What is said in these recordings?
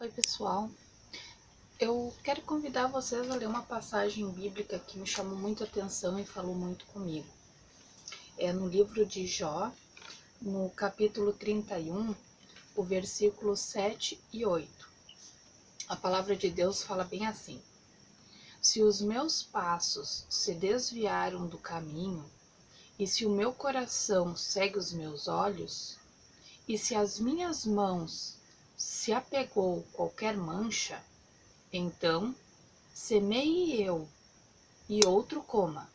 Oi, pessoal. Eu quero convidar vocês a ler uma passagem bíblica que me chamou muita atenção e falou muito comigo. É no livro de Jó, no capítulo 31, o versículo 7 e 8. A palavra de Deus fala bem assim: Se os meus passos se desviaram do caminho, e se o meu coração segue os meus olhos, e se as minhas mãos se apegou qualquer mancha, então semeie eu, e outro coma,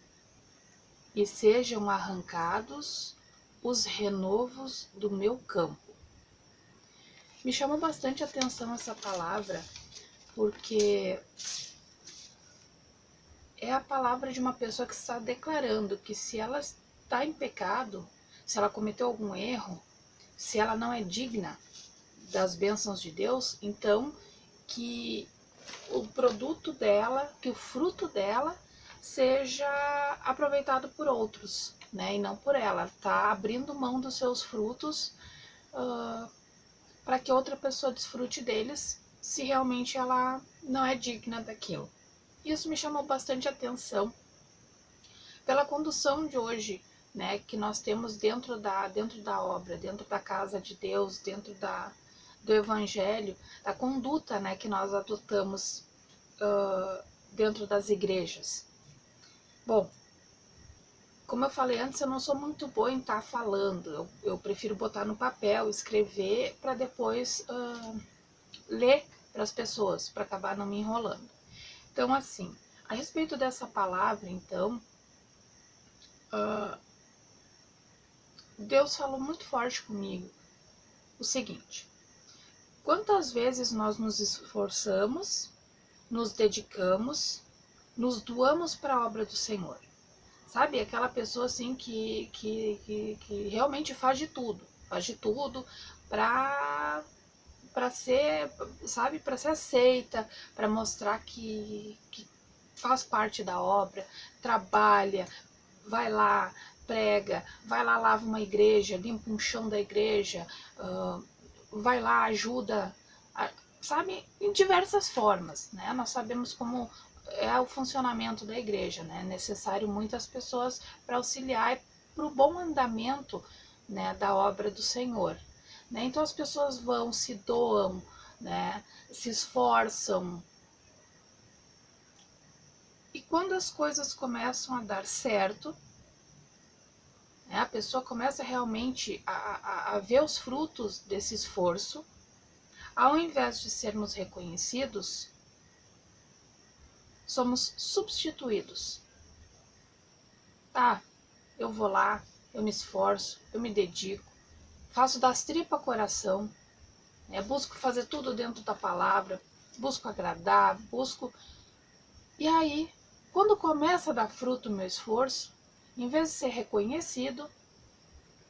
e sejam arrancados os renovos do meu campo. Me chamou bastante atenção essa palavra, porque é a palavra de uma pessoa que está declarando que se ela está em pecado, se ela cometeu algum erro, se ela não é digna das bênçãos de Deus, então que o produto dela, que o fruto dela seja aproveitado por outros, né? E não por ela. Está abrindo mão dos seus frutos para que outra pessoa desfrute deles, se realmente ela não é digna daquilo. Isso me chamou bastante atenção pela condução de hoje, né? Que nós temos dentro da obra, dentro da casa de Deus, dentro do Evangelho, da conduta, né? Que nós adotamos dentro das igrejas. Bom, como eu falei antes, eu não sou muito boa em estar falando. Eu prefiro botar no papel, escrever, para depois ler para as pessoas, para acabar não me enrolando. Então, assim, a respeito dessa palavra, então, Deus falou muito forte comigo o seguinte: quantas vezes nós nos esforçamos, nos dedicamos, nos doamos para a obra do Senhor? Sabe, aquela pessoa assim que realmente faz de tudo para ser, sabe, para ser aceita, para mostrar que faz parte da obra, trabalha, vai lá, prega, vai lá, lava uma igreja, limpa um chão da igreja, vai lá, ajuda, sabe, em diversas formas, né? Nós sabemos como é o funcionamento da igreja, né? É necessário muitas pessoas para auxiliar para o bom andamento, né, da obra do Senhor, né? Então as pessoas vão, se doam, né, se esforçam, e quando as coisas começam a dar certo, né, a pessoa começa realmente a ver os frutos desse esforço, ao invés de sermos reconhecidos, somos substituídos. Tá, eu vou lá, eu me esforço, eu me dedico, faço das tripas coração, né? Busco fazer tudo dentro da palavra, busco agradar, busco... E aí, quando começa a dar fruto o meu esforço, em vez de ser reconhecido,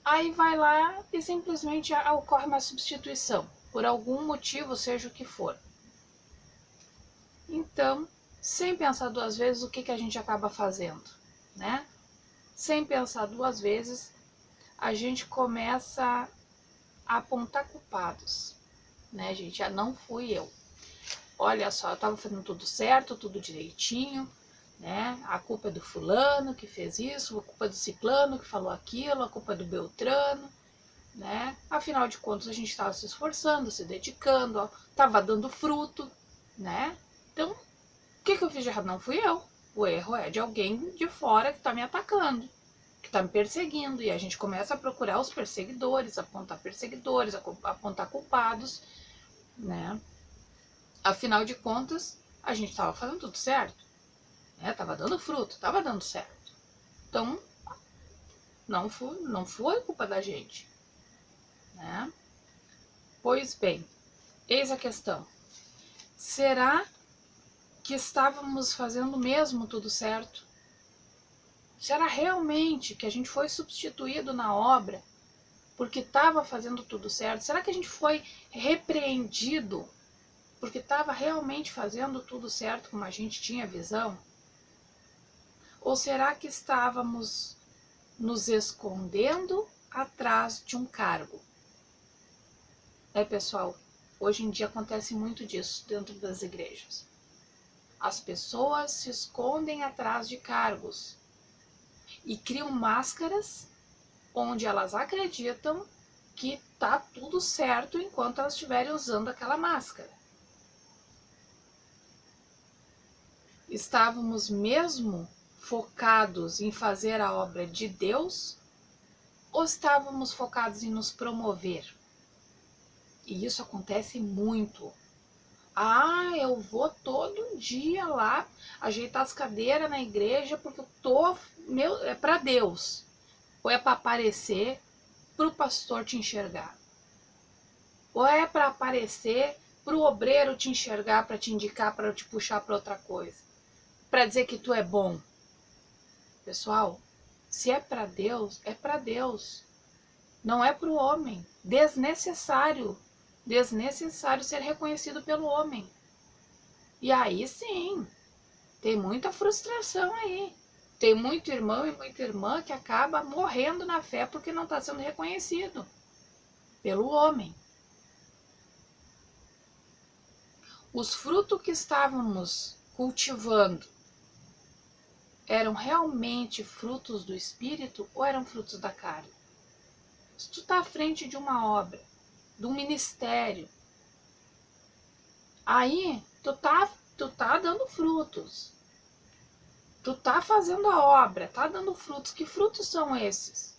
aí vai lá e simplesmente ocorre uma substituição, por algum motivo, seja o que for. Então, sem pensar duas vezes, o que a gente acaba fazendo, né? Sem pensar duas vezes, a gente começa a apontar culpados, né, gente? Não fui eu. Olha só, eu estava fazendo tudo certo, tudo direitinho, né? A culpa é do fulano que fez isso, a culpa é do ciclano que falou aquilo, a culpa é do Beltrano, né? Afinal de contas, a gente estava se esforçando, se dedicando, estava dando fruto, né? Então, o que eu fiz de errado? Não fui eu. O erro é de alguém de fora que está me atacando, que está me perseguindo. E a gente começa a procurar os perseguidores, apontar culpados, né? Afinal de contas, a gente estava fazendo tudo certo, né? Tava dando fruto, estava dando certo. Então, não foi culpa da gente, né? Pois bem, eis a questão. Será que estávamos fazendo mesmo tudo certo? Será realmente que a gente foi substituído na obra porque estava fazendo tudo certo? Será que a gente foi repreendido porque estava realmente fazendo tudo certo como a gente tinha visão? Ou será que estávamos nos escondendo atrás de um cargo? Pessoal, Hoje em dia acontece muito disso dentro das igrejas. As pessoas se escondem atrás de cargos e criam máscaras onde elas acreditam que tá tudo certo enquanto elas estiverem usando aquela máscara. Estávamos mesmo focados em fazer a obra de Deus ou estávamos focados em nos promover? E isso acontece muito. Ah, eu vou todo dia lá ajeitar as cadeiras na igreja porque é para Deus. Ou é para aparecer para o pastor te enxergar. Ou é para aparecer para o obreiro te enxergar, para te indicar, para te puxar para outra coisa. Para dizer que tu é bom. Pessoal, se é para Deus, é para Deus. Não é para o homem. Desnecessário ser reconhecido pelo homem. E aí sim, tem muita frustração aí. Tem muito irmão e muita irmã que acaba morrendo na fé porque não está sendo reconhecido pelo homem. Os frutos que estávamos cultivando eram realmente frutos do Espírito ou eram frutos da carne? Se tu está à frente de uma obra, de um ministério, aí tu tá dando frutos. Tu tá fazendo a obra, tá dando frutos. Que frutos são esses?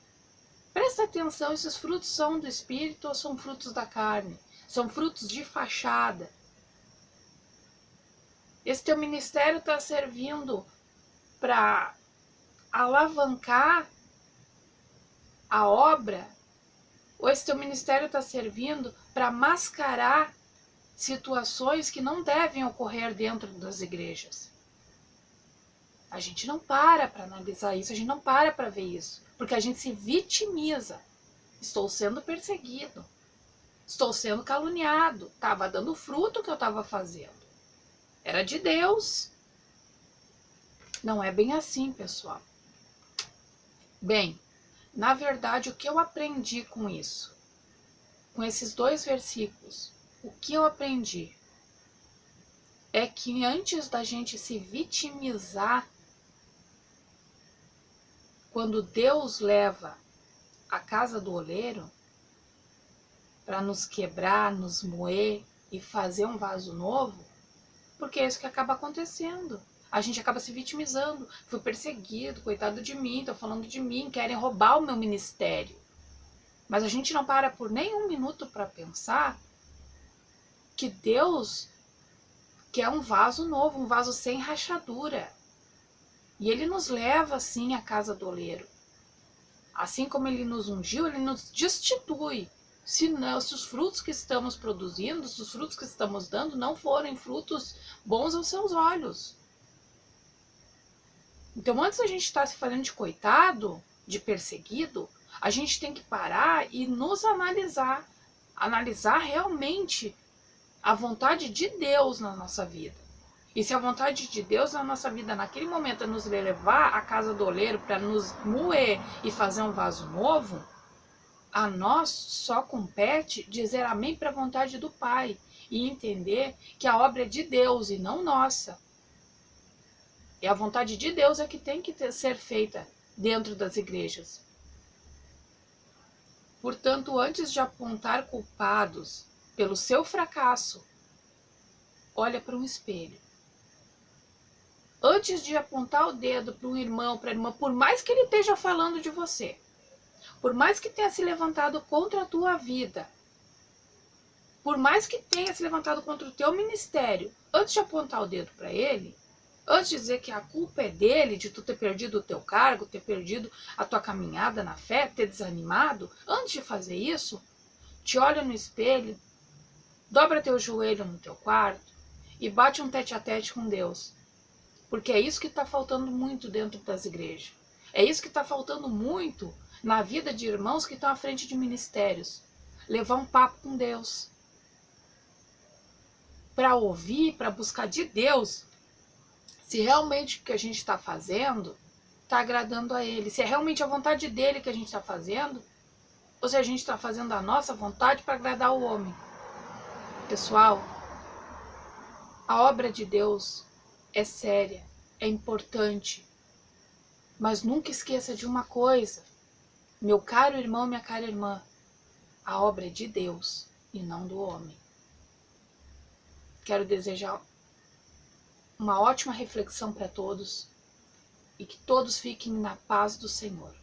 Presta atenção, esses frutos são do Espírito ou são frutos da carne? São frutos de fachada. Esse teu ministério está servindo para alavancar a obra? Ou esse teu ministério está servindo para mascarar situações que não devem ocorrer dentro das igrejas? A gente não para analisar isso, a gente não para ver isso, porque a gente se vitimiza. Estou sendo perseguido, estou sendo caluniado, estava dando fruto o que eu estava fazendo. Era de Deus. Não é bem assim, pessoal. Bem, na verdade, o que eu aprendi com isso? Com esses 2 versículos, o que eu aprendi é que antes da gente se vitimizar, quando Deus leva a casa do oleiro para nos quebrar, nos moer e fazer um vaso novo, porque é isso que acaba acontecendo. A gente acaba se vitimizando. Fui perseguido, coitado de mim, estão falando de mim, querem roubar o meu ministério. Mas a gente não para por nem um minuto para pensar que Deus quer um vaso novo, um vaso sem rachadura. E Ele nos leva assim à casa do oleiro. Assim como Ele nos ungiu, Ele nos destitui. Se os frutos que estamos produzindo, se os frutos que estamos dando não forem frutos bons aos seus olhos. Então, antes da gente estar se fazendo de coitado, de perseguido, a gente tem que parar e nos analisar. Analisar realmente a vontade de Deus na nossa vida. E se a vontade de Deus na nossa vida naquele momento é nos levar à casa do oleiro para nos moer e fazer um vaso novo, a nós só compete dizer amém para a vontade do Pai e entender que a obra é de Deus e não nossa. E a vontade de Deus é que tem que ser feita dentro das igrejas. Portanto, antes de apontar culpados pelo seu fracasso, olha para um espelho. Antes de apontar o dedo para um irmão, para a irmã, por mais que ele esteja falando de você, por mais que tenha se levantado contra a tua vida, por mais que tenha se levantado contra o teu ministério, antes de apontar o dedo para ele, antes de dizer que a culpa é dele, de tu ter perdido o teu cargo, ter perdido a tua caminhada na fé, ter desanimado, antes de fazer isso, te olha no espelho, dobra teu joelho no teu quarto e bate um tete-a-tete com Deus. Porque é isso que está faltando muito dentro das igrejas. É isso que está faltando muito na vida de irmãos que estão à frente de ministérios. Levar um papo com Deus. Para ouvir, para buscar de Deus se realmente o que a gente está fazendo está agradando a Ele. Se é realmente a vontade dEle que a gente está fazendo, ou se a gente está fazendo a nossa vontade para agradar o homem. Pessoal, a obra de Deus é séria, é importante, mas nunca esqueça de uma coisa, meu caro irmão, minha cara irmã, a obra é de Deus e não do homem. Quero desejar uma ótima reflexão para todos e que todos fiquem na paz do Senhor.